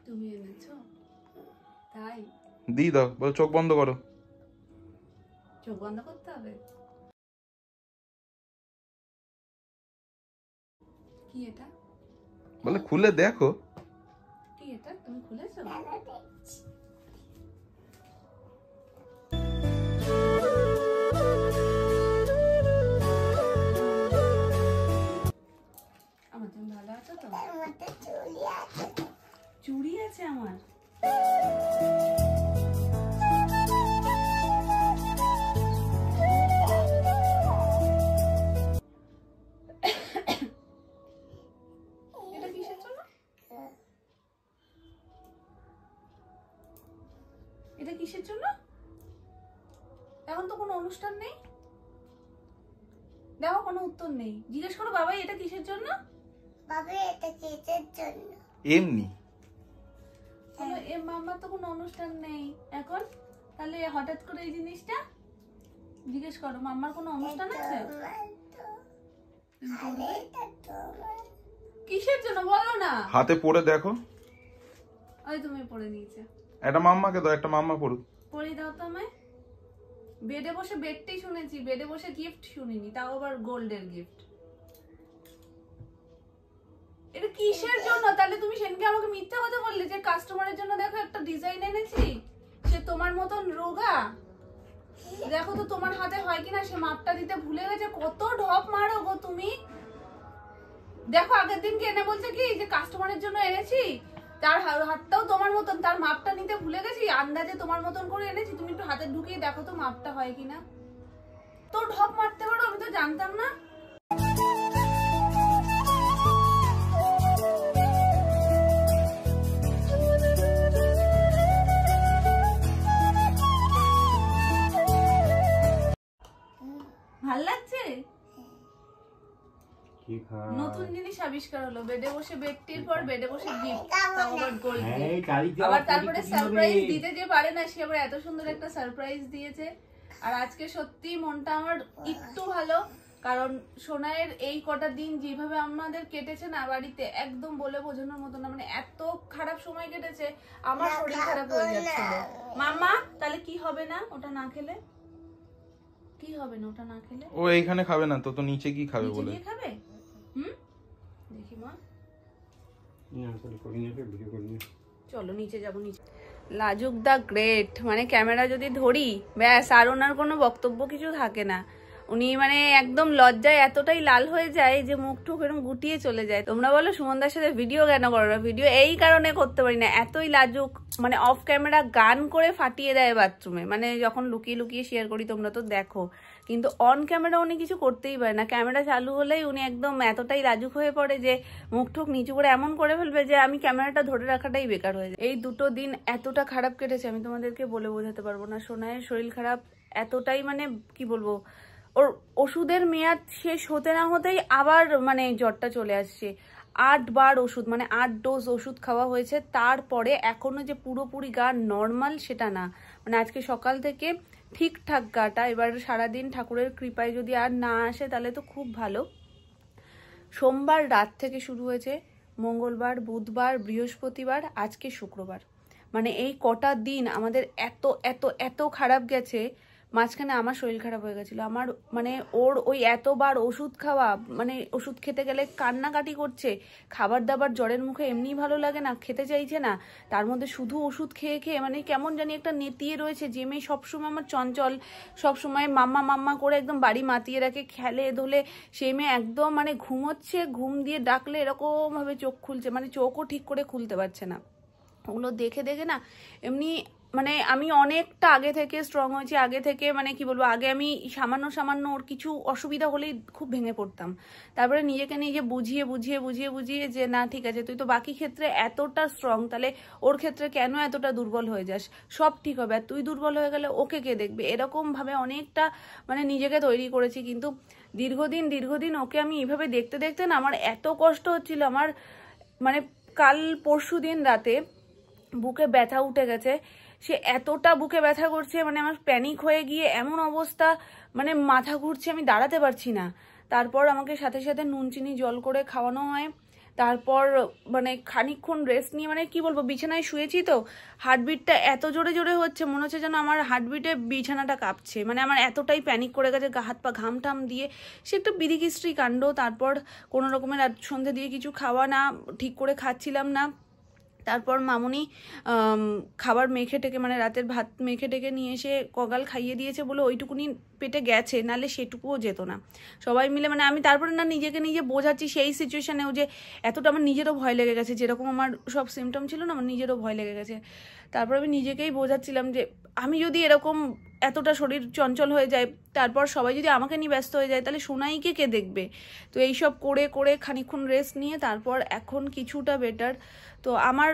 তুমি এনেছো? তাই দি দাও, বল চোখ বন্ধ করো। চোখ বন্ধ করতে হবে? কি এটা? বলে খুলে দেখো। কি এটা? তুমি খুলেছো? আমার, তুমি ভালো আছো তো? চুড়ি আছে আমার। এটা কিসের জন্য? এটা কিসের জন্য? এখন তো কোনো অনুষ্ঠান নেই। দেখো কোনো উত্তর নেই। জিজ্ঞেস করো বাবাই এটা কিসের জন্য? বাবা এটা কিসের জন্য? এমনি। তাহলে এ মাম্মার তো কোনো অনুষ্ঠান নেই এখন, তাহলে হঠাৎ করে এই জিনিসটা জিজ্ঞেস করো মাম্মার কোনো অনুষ্ঠান আছে? কিসের জন্য বলো না। হাতে পরে দেখো। ওই তুমি পরে নিয়েছে। একটা মাম্মাকে দাও, একটা মাম্মা পড়ুক। পরে দাও তো আমায়। বেডে বসে বেডটাই শুনেছি, বেডে বসে গিফট শুনিনি, তাও আবার গোল্ডের গিফট। এটা কিসের জন্য? তাহলে তুমি সেদিনকে আমাকে মিথ্যা কথা বললে যে কাস্টমারের জন্য দেখো একটা ডিজাইন এনেছি, সে তোমার মতন রোগা, দেখো তো তোমার হাতে হয় কিনা, সে মাপটা দিতে ভুলে গেছে। কত ঢপ মারো গো তুমি। দেখো আগের দিনকে এনে বলছে কি যে কাস্টমারের জন্য এনেছি, তার হাতটাও তোমার মতন, তার মাপটা নিতে ভুলে গেছি, আন্দাজে তোমার মতন করে এনেছি, তুমি একটু হাতে ঢুকিয়ে দেখো তো মাপটা হয় কিনা। তো ঢপ মারতে পারো, আমি তো জানতাম না। ভাল লাগছে? নতুন জিনিস আবিষ্কার হলো, বেডে বসে বেডটির পর বেডে বসে গিফট, তাও আবার গোল্ড গিফট। আবার তারপরে সারপ্রাইজ দিতে যে পারে না, সে আবার এত সুন্দর একটা সারপ্রাইজ দিয়েছে। আর আজকে সত্যি মনটা আমার একটু ভালো, কারণ সোনাইয়ের এই কটা দিন যেভাবে আমাদের কেটেছে না বাড়িতে, একদম বলে বোঝানোর মতো না, মানে এত খারাপ সময় কেটেছে, আমার শরীর খারাপ হয়ে যাচ্ছিল। মাম্মা তাহলে কি হবে না ওটা না খেলে? কি হবে না ওটা না খেলে? ও এইখানে খাবে না তো, তো নিচে কি খাবে বলে? নিচে খাবে? দেখি মা, চলো নিচে যাবো। নিচে লাজুক দা গ্রেট, মানে ক্যামেরা যদি ধরি ব্যাস আর ওনার কোনো বক্তব্য কিছু থাকে না। উনি মানে একদম লজ্জায় এতটাই লাল হয়ে যায় যে মুখ টুক এরকম গুটিয়ে চলে যায়। তোমরা বলো সুমনদার সাথে ভিডিও কেন করো না? ভিডিও এই কারণে করতে পারি না, এতই লাজুক। মানে অফ ক্যামেরা গান করে ফাটিয়ে দেয় বাথরুমে, মানে যখন লুকিয়ে লুকিয়ে শেয়ার করি তোমরা তো দেখো, কিন্তু অন ক্যামেরা উনি কিছু করতেই পারে না। ক্যামেরা চালু হলেই উনি একদম এতটাই লাজুক হয়ে পড়ে যে মুখ টুক নিচু করে এমন করে ফেলবে যে আমি ক্যামেরাটা ধরে রাখাটাই বেকার হয়ে যায়। এই দুটো দিন এতটা খারাপ কেটেছে আমি তোমাদেরকে বলে বোঝাতে পারবো না। সোনাইয়ের শরীর খারাপ এতটাই, মানে কি বলবো, ওর ওষুধের মেয়াদ শেষ হতে না হতেই আবার মানে জ্বরটা চলে আসছে। 8 বার ওষুধ, মানে 8 ডোজ ওষুধ খাওয়া হয়েছে, তারপরে এখনো যে পুরোপুরি গা নর্মাল সেটা না। মানে আজকে সকাল থেকে ঠিকঠাক গাটা, এবার সারাদিন ঠাকুরের কৃপায় যদি আর না আসে তাহলে তো খুব ভালো। সোমবার রাত থেকে শুরু হয়েছে, মঙ্গলবার, বুধবার, বৃহস্পতিবার, আজকে শুক্রবার, মানে এই কটা দিন আমাদের এত এত এত খারাপ গেছে। মাঝখানে আমার শরীর খারাপ হয়ে গেছিলো, আমার মানে ওর ওই এতবার ওষুধ খাওয়া, মানে ওষুধ খেতে গেলে কান্নাকাটি করছে, খাবার দাবার জ্বরের মুখে এমনিই ভালো লাগে না, খেতে চাইছে না, তার মধ্যে শুধু ওষুধ খেয়ে খেয়ে মানে কেমন জানি একটা নেতিয়ে রয়েছে। যে মেয়ে সবসময় আমার চঞ্চল, সবসময় মাম্মা মাম্মা করে একদম বাড়ি মাতিয়ে রাখে, খেলে ধলে, সেই মেয়ে একদম মানে ঘুমোচ্ছে, ঘুম দিয়ে ডাকলে এরকমভাবে চোখ খুলছে, মানে চোখও ঠিক করে খুলতে পারছে না। ওগুলো দেখে দেখে না এমনি, মানে আমি অনেকটা আগে থেকে স্ট্রং হয়েছি, আগে থেকে মানে কি বলবো, আগে আমি সামান্য সামান্য ওর কিছু অসুবিধা হলেই খুব ভেঙে পড়তাম। তারপরে নিজেকে নিজে বুঝিয়ে বুঝিয়ে বুঝিয়ে বুঝিয়ে যে না ঠিক আছে, তুই তো বাকি ক্ষেত্রে এতটা স্ট্রং, তাহলে ওর ক্ষেত্রে কেন এতটা দুর্বল হয়ে যাস, সব ঠিক হবে, আর তুই দুর্বল হয়ে গেলে ওকে কে দেখবে, এরকমভাবে অনেকটা মানে নিজেকে তৈরি করেছি। কিন্তু দীর্ঘদিন ওকে আমি এইভাবে দেখতে দেখতে না আমার এত কষ্ট হচ্ছিল। আমার মানে কাল পরশু দিন রাতে বুকে ব্যথা উঠে গেছে, সে এতটা বুকে ব্যথা করছে, মানে আমার প্যানিক হয়ে গিয়ে এমন অবস্থা, মানে মাথা ঘুরছে, আমি দাঁড়াতে পারছি না। তারপর আমাকে সাথে সাথে নুন চিনি জল করে খাওয়ানো হয়, তারপর মানে খানিকক্ষণ রেস্ট নিয়ে মানে কি বলবো বিছানায় শুয়েছি তো হার্টবিটটা এত জোরে জোরে হচ্ছে মনে হচ্ছে যেন আমার হার্টবিটে বিছানাটা কাঁপছে, মানে আমার এতটাই প্যানিক করে গেছে, হাত পা ঘাম টাম দিয়ে সে একটা বিদিকিস্ত্রী কাণ্ড। তারপর কোনো রকমের সন্ধ্যে দিয়ে কিছু খাওয়া না, ঠিক করে খাচ্ছিলাম না। তারপর মামুনি খাবার মেখে টেকে মানে রাতের ভাত মেখে টেকে নিয়ে এসে কগাল খাইয়ে দিয়েছে বলে ওইটুকুনি পেটে গেছে, নাহলে সেটুকুও যেত না। সবাই মিলে মানে আমি তারপরে না নিজেকে নিজে বোঝাচ্ছি সেই সিচুয়েশানেও যে এতটা আমার নিজেরও ভয় লেগে গেছে, যেরকম আমার সব সিমটম ছিল না আমার নিজেরও ভয় লেগে গেছে। তারপর আমি নিজেকেই বোঝাচ্ছিলাম যে আমি যদি এরকম এতটা শরীর চঞ্চল হয়ে যায়, তারপর সবাই যদি আমাকে নিয়ে ব্যস্ত হয়ে যায় তাহলে সোনাইকে কে দেখবে। তো এইসব করে করে খানিকক্ষণ রেস্ট নিয়ে তারপর এখন কিছুটা বেটার। তো আমার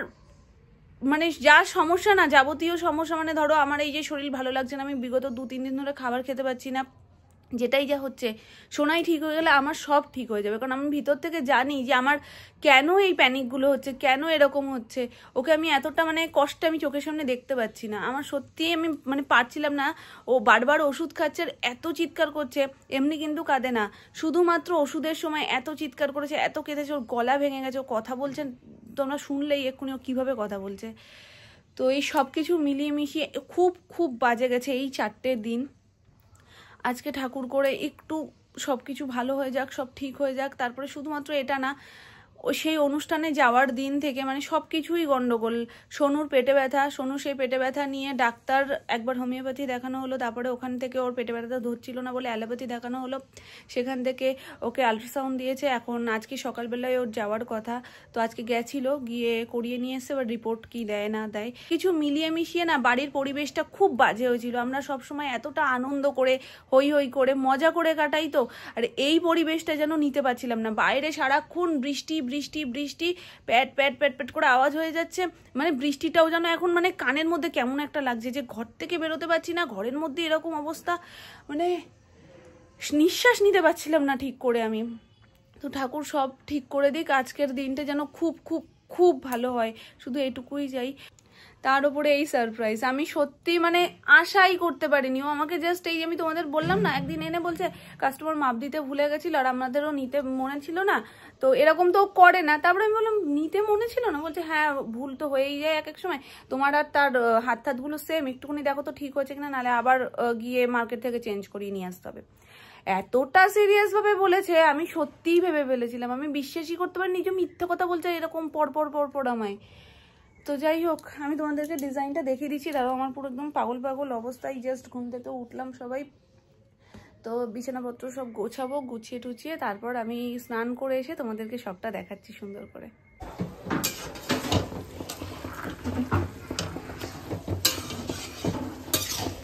মানে যা সমস্যা না যাবতীয় সমস্যা, মানে ধরো আমার এই যে শরীর ভালো লাগছে না, আমি বিগত 2-3 দিন ধরে খাবার খেতে পারছি না, যেটাই যা হচ্ছে, সোনাই ঠিক হয়ে গেলে আমার সব ঠিক হয়ে যাবে। কারণ আমি ভিতর থেকে জানি যে আমার কেন এই প্যানিকগুলো হচ্ছে, কেন এরকম হচ্ছে। ওকে আমি এতটা মানে কষ্ট আমি চোখের সামনে দেখতে পাচ্ছি না, আমার সত্যিই আমি মানে পারছিলাম না। ও বারবার ওষুধ খাচ্ছে, এত চিৎকার করছে, এমনি কিন্তু কাঁদে না, শুধুমাত্র ওষুধের সময় এত চিৎকার করেছে, এত কেঁদেছে, ওর গলা ভেঙে গেছে, ও কথা বলছেন তোমরা শুনলেই এক্ষুনি ও কীভাবে কথা বলছে। তো এই সব কিছু মিলিয়ে মিশিয়ে খুব খুব বাজে গেছে এই 4টে দিন। আজকে ঠাকুর করে একটু সব কিছু ভালো হয়ে যাক, সব ঠিক হয়ে যাক। তারপরে শুধুমাত্র এটা না, সেই অনুষ্ঠানে যাওয়ার দিন থেকে মানে সব কিছুই গন্ডগোল। সোনুর পেটে ব্যথা, সোনু সেই পেটে ব্যথা নিয়ে ডাক্তার একবার হোমিওপ্যাথি দেখানো হলো, তারপরে ওখান থেকে ওর পেটে ব্যথাটা ধরছিল না বলে অ্যালোপ্যাথি দেখানো হলো, সেখান থেকে ওকে আল্ট্রাসাউন্ড দিয়েছে। এখন আজকে সকালবেলায় ওর যাওয়ার কথা, তো আজকে গেছিল, গিয়ে করিয়ে নিয়ে এসছে, এবার রিপোর্ট কি দেয় না দেয়। কিছু মিলিয়ে মিশিয়ে না বাড়ির পরিবেশটা খুব বাজে হয়েছিল। আমরা সবসময় এতটা আনন্দ করে হই হই করে মজা করে কাটাই, তো আর এই পরিবেশটা যেন নিতে পারছিলাম না। বাইরে সারাক্ষণ বৃষ্টি বৃষ্টি বৃষ্টি, প্যাট প্যাট প্যাট প্যাট করে আওয়াজ হয়ে যাচ্ছে, মানে বৃষ্টিটাও যেন এখন মানে কানের মধ্যে কেমন একটা লাগছে, যে ঘর থেকে বেরোতে পারছি না, ঘরের মধ্যে এরকম অবস্থা, মানে নিঃশ্বাস নিতে পারছিলাম না ঠিক করে আমি। তো ঠাকুর সব ঠিক করে দিক, আজকের দিনটা যেন খুব খুব খুব ভালো হয়, শুধু এটুকুই চাই। তার উপরে এই সারপ্রাইজ আমি সত্যি মানে আশাই করতে পারিনি। ও আমাকে জাস্ট এই আমি তোমাদের বললাম না একদিন এনে বলছে কাস্টমার মাপ দিতে ভুলে গেছিল আর আমাদেরও নিতে মনে ছিল না, তো এরকম তো করে না। তারপরে আমি বললাম নিতে মনে ছিল না, বলছে হ্যাঁ ভুল তো হয়েই যায় এক এক সময়, তোমার আর তার হাত হাতগুলো সেম, একটুখানি দেখো তো ঠিক হয়েছে কিনা, নাহলে আবার গিয়ে মার্কেট থেকে চেঞ্জ করিয়ে নিয়ে আসতে হবে। এতটা সিরিয়াস ভাবে বলেছে আমি সত্যিই ভেবে ফেলেছিলাম, আমি বিশ্বাসই করতে পারি নিজে মিথ্যে কথা বলছে এরকম পরপর পরপর আমায়। তো যাই হোক আমি তোমাদেরকে ডিজাইনটা দেখিয়ে দিচ্ছি, দাঁড়াও আমার পুরো একদম পাগল পাগল অবস্থায়, জাস্ট ঘুম থেকে উঠলাম সবাই, তো বিছানাপত্র সব গোছাবো, গুছিয়ে টুছিয়ে তারপর আমি স্নান করে এসে তোমাদেরকে সবটা দেখাচ্ছি সুন্দর করে।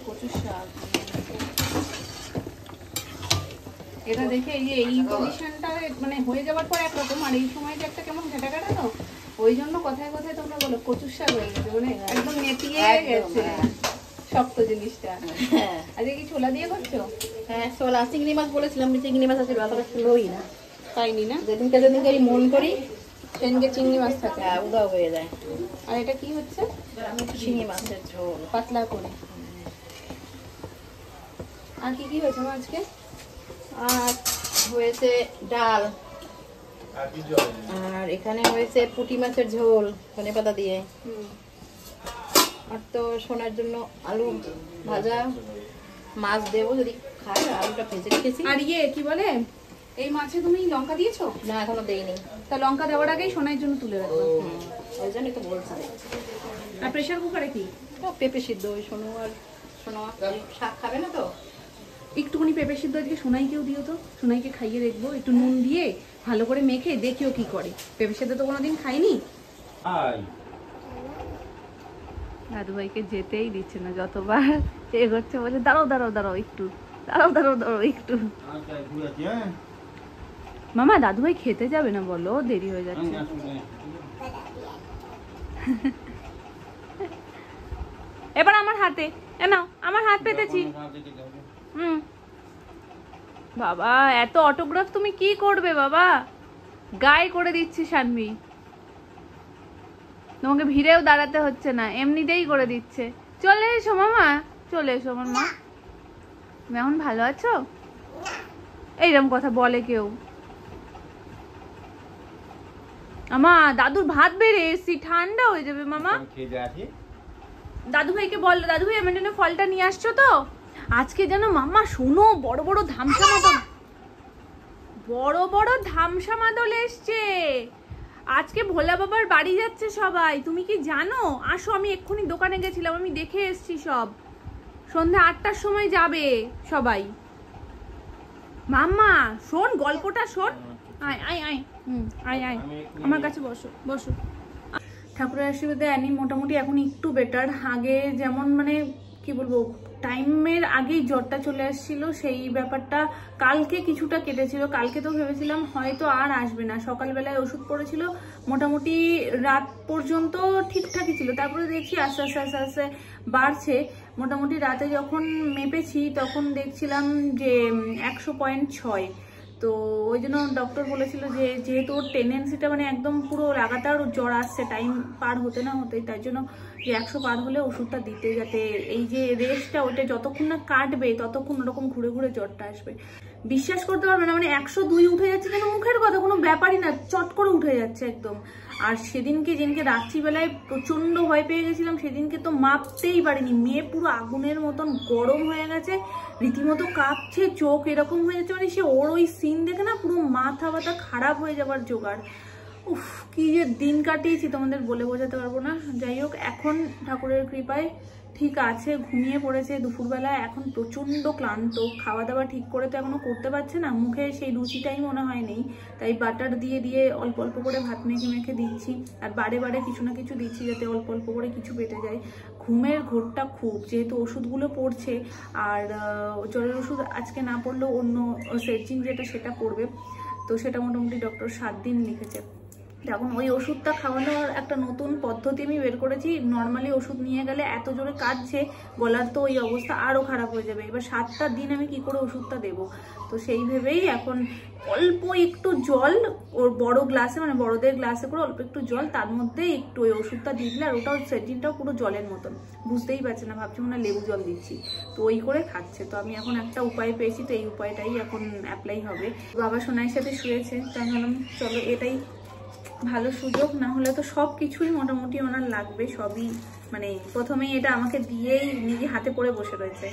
কচুর শাক এটা দেখে এই যে এই পজিশনটা মানে হয়ে যাওয়ার পর একরকম, আর এই সময়টা একটা কেমন ঘেটা ঘেটা, তো ওই জন্য কথায় কথায় তোমরা বলো কচুর শাক হয়ে গেছে, মানে একদম নেতিয়ে গেছে শক্ত জিনিসটা। আজকে কি ছোলা দিয়ে করছো? হ্যাঁ ছোলা, চিংড়ি মাছ বলেছিলাম, চিংড়ি মাছ আছে অতটা ছোলই না, পাইনি না, যেদিনকে যেদিনকে মন করি সেদিনকে চিংড়ি মাছ থাকে, উদাও হয়ে যায়। আর এটা কি হচ্ছে? চিংড়ি মাছের ঝোল পাতলা করে। আর কি কি হয়েছে আজকে? আর হয়েছে ডাল, আর এখানে হয়েছে পুঁটি মাছের ঝোল ধনেপাতা দিয়ে, আর তো সোনার জন্য আলু ভাজা, মাছ দেবো যদি খায়, আলুটা ভেজে রেখেছি। আর ইয়ে কি বলে এই মাছে তুমি লঙ্কা দিয়েছো? না এখনো দেইনি, তা লঙ্কা দেওয়ার আগেই সোনার জন্য তুলে রাখবো, ওই জন্যই তো বলছি। আর প্রেশার কুকারে কি পেঁপে সিদ্ধ, ওই সোনু আর সোনা শাক খাবে না তো, একটুখানি পেঁপে সিদ্ধ আজকে সোনাইকেও দিও তো, সোনাইকে খাইয়ে দেখবো একটু নুন দিয়ে ভালো করে মেখে, দেখিও কি করে। পেঁপে সিদ্ধ তো কোনোদিন খাইনি। দাদু ভাইকে যেতেই দিচ্ছে না, যতবার এগোচ্ছে বলে দাঁড়াও দাঁড়াও দাঁড়াও একটু, দাঁড়াও দাঁড়াও দাঁড়াও একটু। মামা দাদু ভাই খেতে যাবে না বলো, দেরি হয়ে যাচ্ছে। এবার আমার হাতে নাও, আমার হাত পেতেছি। বাবা এত অটোগ্রাফ তুমি কি করবে বাবা, গায়ে করে দিচ্ছি শানভি, তোমাকে ভিড়েও দাঁড়াতে হচ্ছে না, এমনিতেই করে দিচ্ছে। চলে এসো মামা, চলে এসো আমার মা। তুমি এখন ভালো আছো? এইরকম কথা বলে কেউ? আমা দাদুর ভাত বেড়ে এসছি, ঠান্ডা হয়ে যাবে মামা। দাদু ভাইকে বল, দাদু ভাই আমার জন্য ফলটা নিয়ে আসছো তো। আজকে যেন মামা শোনো, বড় বড় ধামসা মাদল এসছে। আজকে ভোলা বাবার বাড়ি যাচ্ছে সবাই, তুমি কি জানো? আসো, আমি এক্ষুনি দোকানে গেছিলাম, আমি দেখে এসছি সব। সন্ধ্যা 8টার সময় যাবে সবাই। মাম্মা শোন, গল্পটা শোন। আয় আয় আয়, আয় আয়, আমার কাছে বসো বসো। ঠাকুরের আশীর্বাদে অ্যানি মোটামুটি এখন একটু বেটার। আগে যেমন মানে কি বলবো, টাইমের আগেই জ্বরটা চলে আসছিল, সেই ব্যাপারটা কালকে কিছুটা কেটেছিল। কালকে তো ভেবেছিলাম হয়তো আর আসবে না। সকালবেলায় ওষুধ পড়েছিল, মোটামুটি রাত পর্যন্ত ঠিকঠাকই ছিল। তারপরে দেখছি আস্তে আস্তে আস্তে আস্তে বাড়ছে। মোটামুটি রাতে যখন মেপেছি তখন দেখছিলাম যে 100.6। তো ওই জন্য ডক্টর বলেছিল যে যেহেতু ওর টেন্ডেন্সিটা মানে একদম পুরো লাগাতার জ্বর আসছে, টাইম পার হতে না হতেই, তাই জন্য যে 100 পার হলে ওষুধটা দিতে, যাতে এই যে রেস্টটা ওটা যতক্ষণ না কাটবে ততক্ষণ ওরকম ঘুরে ঘুরে জ্বরটা আসবে। বিশ্বাস করতে পারবে না, মানে 102 উঠে যাচ্ছে যেন মুখের কথা, কোনো ব্যাপারই না, চট করে উঠে যাচ্ছে একদম। আর যেদিনকে রাত্রিবেলায় প্রচন্ড ভয় পেয়ে গেছিলাম, সেদিনকে তো মাপতেই পারিনি। মেয়ে পুরো আগুনের মতন গরম হয়ে গেছে, রীতিমতো কাঁপছে, চোখ এরকম হয়ে যাচ্ছে। মানে সে ওর ওই সিন দেখে না পুরো মাথা ব্যথা খারাপ হয়ে যাবার জোগাড়। উফ, কি যে দিন কাটিয়েছি তোমাদের বলে বোঝাতে পারবো না। যাই হোক, এখন ঠাকুরের কৃপায় ঠিক আছে, ঘুমিয়ে পড়েছে দুপুরবেলা। এখন প্রচন্ড ক্লান্ত, খাওয়া দাওয়া ঠিক করে তো এখনো করতে পারছে না, মুখে সেই রুচিটাই মনে হয় নেই। তাই বাটার দিয়ে দিয়ে অল্প অল্প করে ভাত মেখে মেখে দিচ্ছি, আর বারে বারে কিছু না কিছু দিচ্ছি যাতে অল্প অল্প করে কিছু পেটে যায়। ঘুমের ঘোরটা খুব, যেহেতু ওষুধগুলো পড়ছে, আর জ্বরের ওষুধ আজকে না পড়লেও অন্য সেরজিন যেটা সেটা পড়বে। তো সেটা মোটামুটি ডক্টর 7 দিন লিখেছে। এখন ওই ওষুধটা খাওয়ানোর একটা নতুন পদ্ধতি আমি বের করেছি। নর্মালি ওষুধ নিয়ে গেলে এত জোরে কাটছে, গলার তো ওই অবস্থা আরও খারাপ হয়ে যাবে। এবার 7টা দিন আমি কি করে ওষুধটা দেবো, তো সেই ভেবেই এখন অল্প একটু জল ওর বড় গ্লাসে, মানে বড়দের গ্লাসে করে অল্প একটু জল, তার মধ্যে একটু ওই ওষুধটা দিয়ে দিলে, আর ওটাও সেরজিনটাও পুরো জলের মতন, বুঝতেই পারছে না, ভাবছি মনে লেবু জল দিচ্ছি। তো ওই করে খাচ্ছে। তো আমি এখন একটা উপায় পেয়েছি, তো এই উপায়টাই এখন অ্যাপ্লাই হবে। বাবা সোনাইয়ের সাথে শুয়েছে, তাই ভাবলাম চলো এটাই ভালো সুযোগ, না হলে তো সব কিছুই মোটামুটি ওনার লাগবে, সবই মানে প্রথমেই এটা আমাকে দিয়েই নিজে হাতে পড়ে বসে রয়েছে।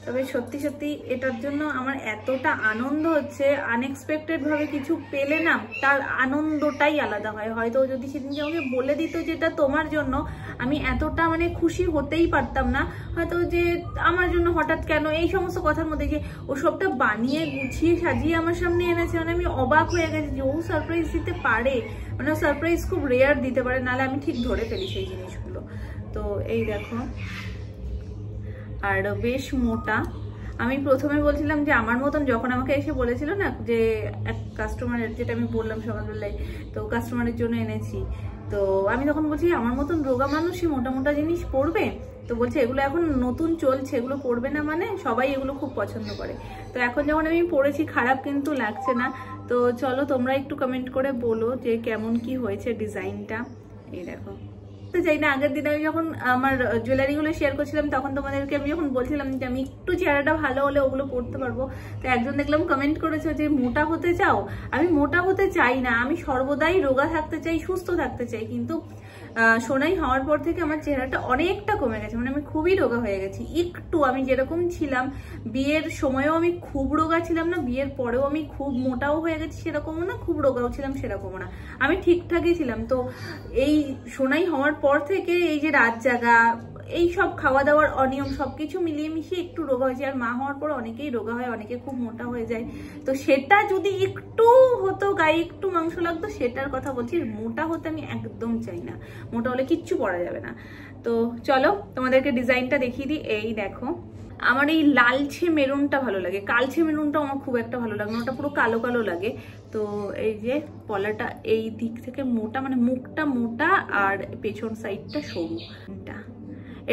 তবে সত্যি সত্যি এটার জন্য আমার এতটা আনন্দ হচ্ছে, আনএক্সপেক্টেড ভাবে কিছু পেলে না তার আনন্দটাই আলাদা হয়। হয়তো যদি সেদিনকে আমাকে বলে দিত যে এটা তোমার জন্য, আমি এতটা মানে খুশি হতেই পারতাম না। হয়তো যে আমার জন্য হঠাৎ কেন, এই সমস্ত কথার মধ্যে যে ও সবটা বানিয়ে গুছিয়ে সাজিয়ে আমার সামনে এনেছে, মানে আমি অবাক হয়ে গেছি যে ও সারপ্রাইজ দিতে পারে। মানে সারপ্রাইজ খুব রেয়ার দিতে পারে, নাহলে আমি ঠিক ধরে ফেলি সেই জিনিসগুলো। তো এই দেখো, আর বেশ মোটা। আমি প্রথমে বলছিলাম যে আমার মতন, যখন আমাকে এসে বলেছিল না যে এক কাস্টমারের, যেটা আমি বললাম সকালবেলায়, তো কাস্টমারের জন্য এনেছি, তো আমি তখন বলছি আমার মতন রোগা মানুষই মোটা মোটা জিনিস পরবে। তো বলছে এগুলো এখন নতুন চলছে, এগুলো পরবে না, মানে সবাই এগুলো খুব পছন্দ করে। তো এখন যখন আমি পরেছি খারাপ কিন্তু লাগছে না। তো চলো তোমরা একটু কমেন্ট করে বলো যে কেমন কি হয়েছে ডিজাইনটা। এই দেখো, চাই না, আগের দিন আমি যখন আমার জুয়েলারি গুলো শেয়ার করছিলাম, তখন তোমাদেরকে আমি যখন বলছিলাম যে আমি একটু চেহারাটা ভালো হলে ওগুলো পড়তে পারবো, তো একজন দেখলাম কমেন্ট করেছো যে মোটা হতে চাও। আমি মোটা হতে চাই না, আমি সর্বদাই রোগা থাকতে চাই, সুস্থ থাকতে চাই। কিন্তু সোনাই হওয়ার পর থেকে আমার চেহারাটা অনেকটা কমে গেছে, মানে আমি খুবই রোগা হয়ে গেছি। একটু আমি যেরকম ছিলাম বিয়ের সময়ও আমি খুব রোগা ছিলাম না, বিয়ের পরেও আমি খুব মোটাও হয়ে গেছি সেরকমও না, খুব রোগাও ছিলাম সেরকমও না, আমি ঠিকঠাকই ছিলাম। তো এই সোনাই হওয়ার পর থেকে এই যে রাত জাগা, এই সব খাওয়া দাওয়ার অনিয়ম সবকিছু মিলিয়ে মিশিয়ে একটু রোগা হয়েছে। আর মা হওয়ার পর অনেকেই রোগা হয়, অনেকে খুব মোটা হয়ে যায়। তো সেটা যদি একটু হতো, গায়ে একটু মাংস লাগতো, সেটার কথা বলছি। মোটা হতে আমি একদম চাই না, মোটা হলে কিচ্ছু পরা যাবে না। তো চলো তোমাদেরকে ডিজাইনটা দেখিয়ে দিই। এই দেখো, আমার এই লালচে মেরুনটা ভালো লাগে, কালচে মেরুনটা আমার খুব একটা ভালো লাগে না, ওটা পুরো কালো কালো লাগে। তো এই যে পলাটা এই দিক থেকে মোটা, মানে মুখটা মোটা আর পেছন সাইডটা সরু।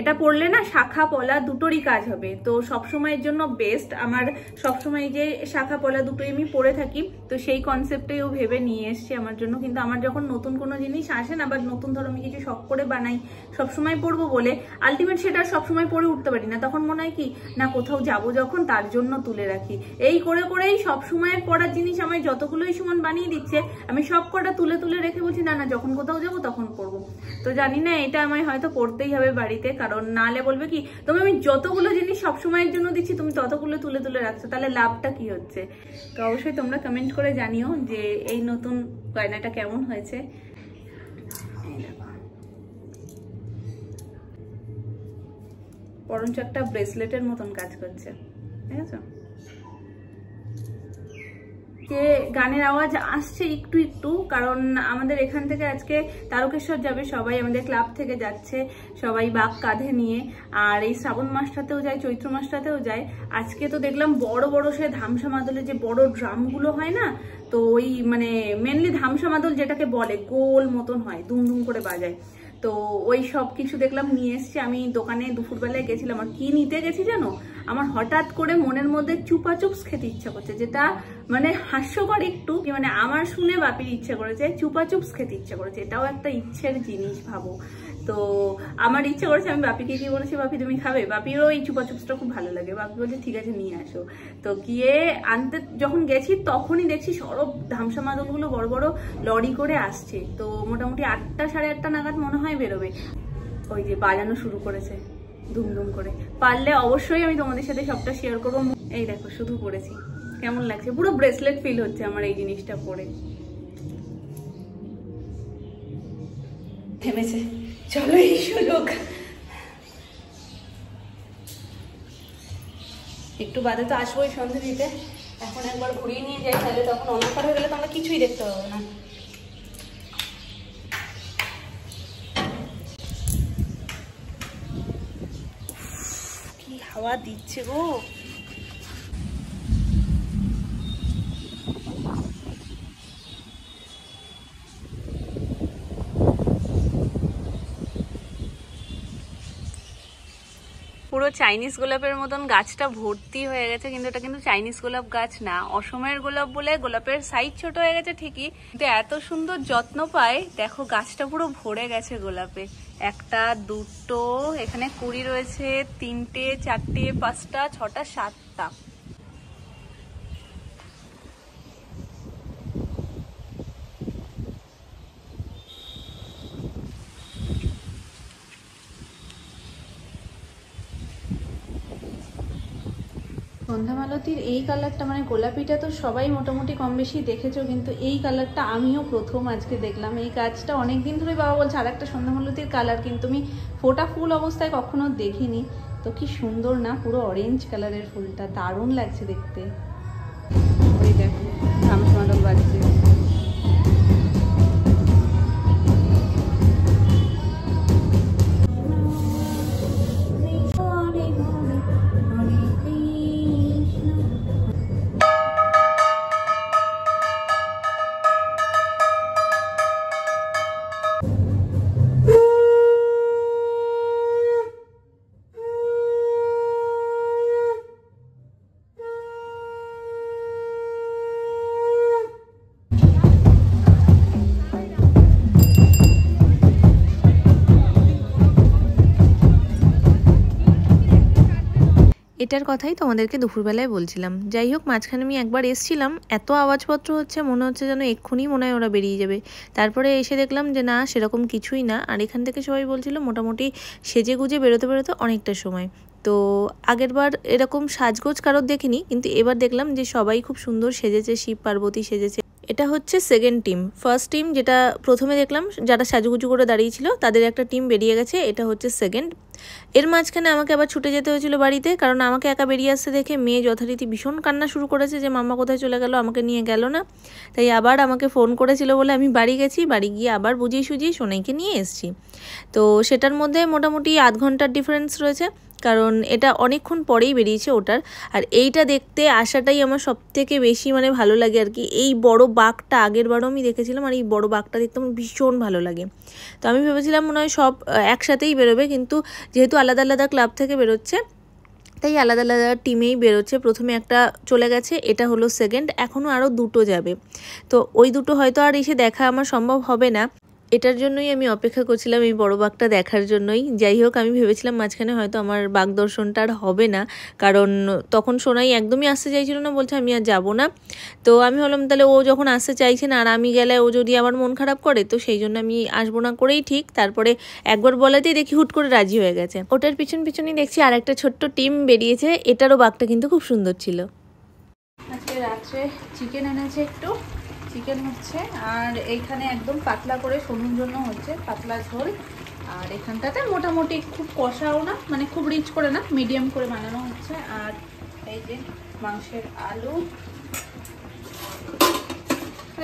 এটা পরলে না শাখা পলা দুটোরই কাজ হবে, তো সবসময়ের জন্য বেস্ট। আমার সবসময় যে শাখা পলা দুটোই আমি পরে থাকি, তো তো সেই কনসেপ্টেই ও ভেবে নিয়ে এসছে আমার জন্য। কিন্তু আমার যখন নতুন কোনো জিনিস আসে না, বা নতুন ধরো আমি কিছু শখ করে বানাই সবসময় পরবো বলে, আলটিমেট সেটা সবসময় পরে উঠতে পারি না। তখন মনে হয় কি না, কোথাও যাবো যখন তার জন্য তুলে রাখি। এই করে করেই সবসময়ের পরার জিনিস আমায় যতগুলোই সুমন বানিয়ে দিচ্ছে, আমি সব কটা তুলে তুলে রেখে বলছি না না, যখন কোথাও যাবো তখন পরবো। তো জানি না, এটা আমায় হয়তো করতেই হবে বাড়িতে, কারণ নাহলে বলবে কি তুমি আমি যতগুলো জিনিস সবসময়ের জন্য দিচ্ছি তুমি ততগুলো তুলে তুলে রাখছো, তাহলে লাভটা কি হচ্ছে? তো অবশ্যই তোমরা কমেন্ট করে জানিও যে এই নতুন গয়নাটা কেমন হয়েছে। বরঞ্চ একটা ব্রেসলেটের মতন কাজ করছে, ঠিক আছে? যে গানের আওয়াজ আসছে একটু একটু, কারণ আমাদের এখান থেকে আজকে তারকেশ্বর যাবে সবাই, আমাদের ক্লাব থেকে যাচ্ছে সবাই বাঘ কাঁধে নিয়ে। আর এই শ্রাবণ মাসটাতেও যায়, চৈত্র মাসটাতেও যায়। আজকে তো দেখলাম বড় বড় সে ধামসা মাদলের যে বড় ড্রামগুলো হয় না, তো ওই মানে মেনলি ধামসা মাদল যেটাকে বলে, গোল মতন হয়, দুমদুম করে বাজায়। তো ওই সব কিছু দেখলাম নিয়ে এসছে। আমি দোকানে দুপুরবেলায় গেছিলাম, আর কি নিতে গেছি জানো, আমার হঠাৎ করে মনের মধ্যে চুপা চুপস খেতে ইচ্ছা করছে, যেটা মানে হাস্যকর একটু, মানে আমার শুনে বাপির ইচ্ছা করেছে চুপা চুপস খেতে ইচ্ছা করেছে। এটাও একটা ইচ্ছের জিনিস ভাবো। তো আমার ইচ্ছা করেছে, আমি বাপিকে কি বলেছি, বাপি তুমি খাবে? বাপিরও এই চুপা চুপসটা খুব ভালো লাগে। বাপি বলছে ঠিক আছে নিয়ে আসো। তো গিয়ে আনতে যখন গেছি তখনই দেখছি সরব ধামসা মাদলগুলো বড় বড় লরি করে আসছে। তো মোটামুটি 8টা সাড়ে 8টা নাগাদ মনে হয় বেরোবে। ওই যে বাজানো শুরু করেছে দুমদুম করে। পারলে অবশ্যই আমি তোমাদের সাথে সবটা শেয়ার করবো। এই দেখো শুধু পরেছি, কেমন লাগছে, পুরো ব্রেসলেট ফিল হচ্ছে আমার এই জিনিসটা পরে। থেমেছে, চলো এই সুযোগ। একটু বাদে তো আসবোই সন্ধে দিতে, এখন একবার ঘুরিয়ে নিয়ে যাই, তাহলে তখন অন্ধকার হয়ে গেলে তো আমরা কিছুই দেখতে পাবো না। কি হাওয়া দিচ্ছে গো। পুরো চাইনিজ গোলাপের মতন গাছটা ভর্তি হয়ে গেছে, কিন্তু এটা কিন্তু চাইনিজ গোলাপ গাছ না, অসমের গোলাপ বলে গোলাপের সাইজ ছোট হয়ে গেছে ঠিকই, কিন্তু এত সুন্দর যত্ন পায়। দেখো গাছটা পুরো ভরে গেছে গোলাপে। 1টা 2টো, এখানে কুড়ি রয়েছে, 3টে 4টে 5টা 6টা 7টা। সন্ধ্যামালতির এই কালারটা মানে গোলাপিটা তো সবাই মোটামুটি কম বেশি দেখেছো, কিন্তু এই কালারটা আমিও প্রথম আজকে দেখলাম। এই গাছটা অনেকদিন ধরে বাবা বলছে আর একটা সন্ধ্যামালতির কালার, কিন্তু আমি ফোটা ফুল অবস্থায় কখনো দেখিনি। তো কি সুন্দর না, পুরো অরেঞ্জ কালারের ফুলটা, দারুণ লাগছে দেখতে। ওই দেখো ধামসা মাদল বাজছে। এটার কথাই তোমাদেরকে দুপুরবেলায় বলছিলাম। যাই হোক, মাঝখানে আমি একবার এসছিলাম, এত আওয়াজপত্র হচ্ছে, মনে হচ্ছে যেন এক্ষুনি মনে হয় ওরা বেরিয়ে যাবে। তারপরে এসে দেখলাম যে না, সেরকম কিছুই না। আর এখান থেকে সবাই বলছিল মোটামুটি সেজে গুজে বেরোতে বেরোতে অনেকটা সময়। তো আগেরবার এরকম সাজগোজ কারোর দেখিনি, কিন্তু এবার দেখলাম যে সবাই খুব সুন্দর সেজেছে, শিব পার্বতী সেজেছে। এটা হচ্ছে সেকেন্ড টিম। ফার্স্ট টিম যেটা প্রথমে দেখলাম যারা সাজুগুজু করে দাঁড়িয়েছিল, তাদের একটা টিম বেরিয়ে গেছে, এটা হচ্ছে সেকেন্ড। এর মাঝখানে আমাকে আবার ছুটে যেতে হয়েছিল বাড়িতে, কারণ আমাকে একা বেরিয়ে আসতে দেখে মেয়ে যথারীতি ভীষণ কান্না শুরু করেছে যে মাম্মা কোথায় চলে গেল, আমাকে নিয়ে গেল না। তাই আবার আমাকে ফোন করেছিল বলে আমি বাড়ি গেছি, বাড়ি গিয়ে আবার বুঝিয়ে সুঝিয়ে সোনাইকে নিয়ে এসেছি। তো সেটার মধ্যে মোটামুটি আধ ঘন্টার ডিফারেন্স রয়েছে, কারণ এটা অনেকক্ষণ পরেই বেরিয়েছে ওটার। আর এইটা দেখতে আসাটাই আমার সব থেকে বেশি মানে ভালো লাগে আর কি। এই বড় বাঘটা আগের বারও আমি দেখেছিলাম, আর এই বড় বাঘটা দেখতে আমার ভীষণ ভালো লাগে। তো আমি ভেবেছিলাম মনে হয় সব একসাথেই বেরোবে, কিন্তু যেহেতু আলাদা আলাদা ক্লাব থেকে বেরোচ্ছে, তাই আলাদা আলাদা টিমেই বেরোচ্ছে। প্রথমে একটা চলে গেছে, এটা হলো সেকেন্ড, এখনও আরও দুটো যাবে। তো ওই দুটো হয়তো আর এসে দেখা আমার সম্ভব হবে না, এটার জন্যই আমি অপেক্ষা করছিলাম, এই বড় বাঘটা দেখার জন্যই। যাই হোক, আমি ভেবেছিলাম মাঝখানে হয়তো আমার বাঘ দর্শনটা আর হবে না, কারণ তখন সোনাই একদমই আসতে চাইছিল না, বলছে আমি আর যাবো না। তো আমি বললাম তাহলে ও যখন আসতে চাইছে না আর আমি গেলে ও যদি আমার মন খারাপ করে, তো সেই জন্য আমি আসবো না করেই ঠিক। তারপরে একবার বলাতেই দেখি হুট করে রাজি হয়ে গেছে। ওটার পিছনই দেখছি আর একটা ছোট্ট টিম বেরিয়েছে, এটারও বাঘটা কিন্তু খুব সুন্দর ছিল। আজকে রাত্রে চিকেন এনেছে, একটু চিকেন হচ্ছে, আর এইখানে একদম পাতলা করে সোনুর জন্য হচ্ছে পাতলা ঝোল। আর এখানটাতে মোটামুটি খুব কষাও না, মানে খুব রিচ করে না, মিডিয়াম করে বানানো হচ্ছে। আর এই যে মাংসের আলু,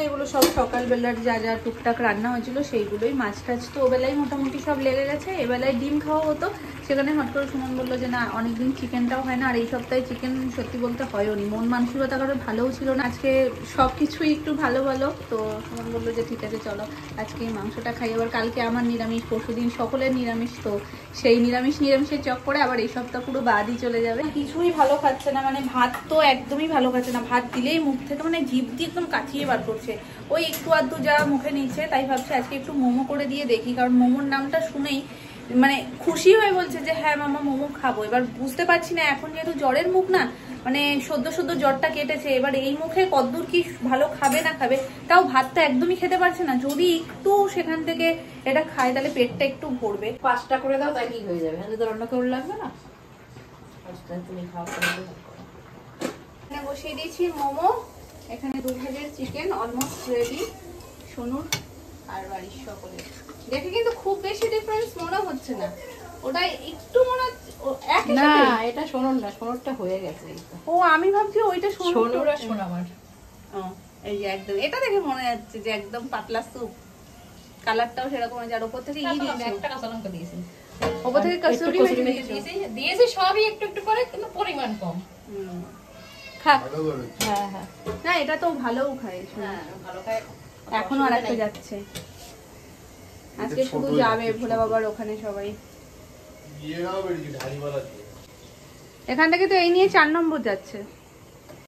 এগুলো সব সকালবেলার যা যা টুকটাক রান্না হয়েছিল সেইগুলোই। মাছ টাছ তো ওবেলায় মোটামুটি সব লেগে গেছে। এবেলায় ডিম খাওয়া হতো, সেখানে হট করে সুমন বললো যে না অনেকদিন চিকেনটাও হয় না, আর এই সপ্তাহে চিকেন সত্যি বলতে হয়ও নি, মন মানসিকতা কারো ভালোও ছিল না, আজকে সব কিছুই একটু ভালো ভালো। তো সুমন বললো যে ঠিক আছে চলো আজকে মাংসটা খাই। আবার কালকে আমার নিরামিষ, পরশুদিন সকলের নিরামিষ, তো সেই নিরামিষের চক্করে আবার এই সপ্তাহ পুরো বাদই চলে যাবে। কিছুই ভালো খাচ্ছে না, মানে ভাত তো একদমই ভালো খাচ্ছে না, ভাত দিলেই মুখ থেকে মানে জিভ দিয়ে একদম কাচিয়ে বার করছে। ওই একটু আধটু যা মুখে নিচ্ছে, তাই ভাবছি আজকে একটু মোমো করে দিয়ে দেখি, কারণ মোমোর নামটা শুনেই মানে খুশি হয়ে বলছে যে হ্যাঁ মামা মোমো খাবো। এবার বুঝতে পারছি না, এখন যেহেতু জ্বরের মুখ না, মানে সদ্য জ্বরটা কেটেছে, এবার এই মুখে কতদূর কি ভালো খাবে না খাবে। তাও ভাতটা একদমই খেতে পারছে না, যদি একটু সেখান থেকে এটা খায় তাহলে পেটটা একটু ভরবে। 5টা করে দাও, তাই ঠিক হয়ে যাবে, তাহলে তো রান্না করে লাগবে না। তুমি খাও, এখানে বসিয়ে দিয়েছি মোমো, এখানে 2 ভাজের চিকেন অলমোস্ট রেডি সোনুর আর বাড়ির সকলের। দেখে কিন্তু খুব বেশি ডিফারেন্স মনে হচ্ছে না, ওটা একটু মনে হচ্ছে একই না, সাথে। এটা সোনর না, সোনরটা হয়ে গেছে। ও আমি ভাবছি ওইটা সোনর আর সোনামার। ও এই যে একদম এটা দেখে মনে যাচ্ছে যে একদম পাতলা স্যুপ, কালারটাও সেরকম আছে। আর উপর থেকে একটা কাঁচা লঙ্কা দিয়েছি, উপর থেকে কসুরি মেথি দিয়েছি, সবই একটু একটু করে, কিন্তু পরিমাণ কম। খাক। হ্যাঁ হ্যাঁ, না এটা তো ভালোও খায়, হ্যাঁ ভালো খায়। এখনো আর একটা যাচ্ছে, আজকে শুধু যাবে ভোলা বাবার ওখানে সবাই। এখান থেকে তো এই নিয়ে 4 নম্বর যাচ্ছে।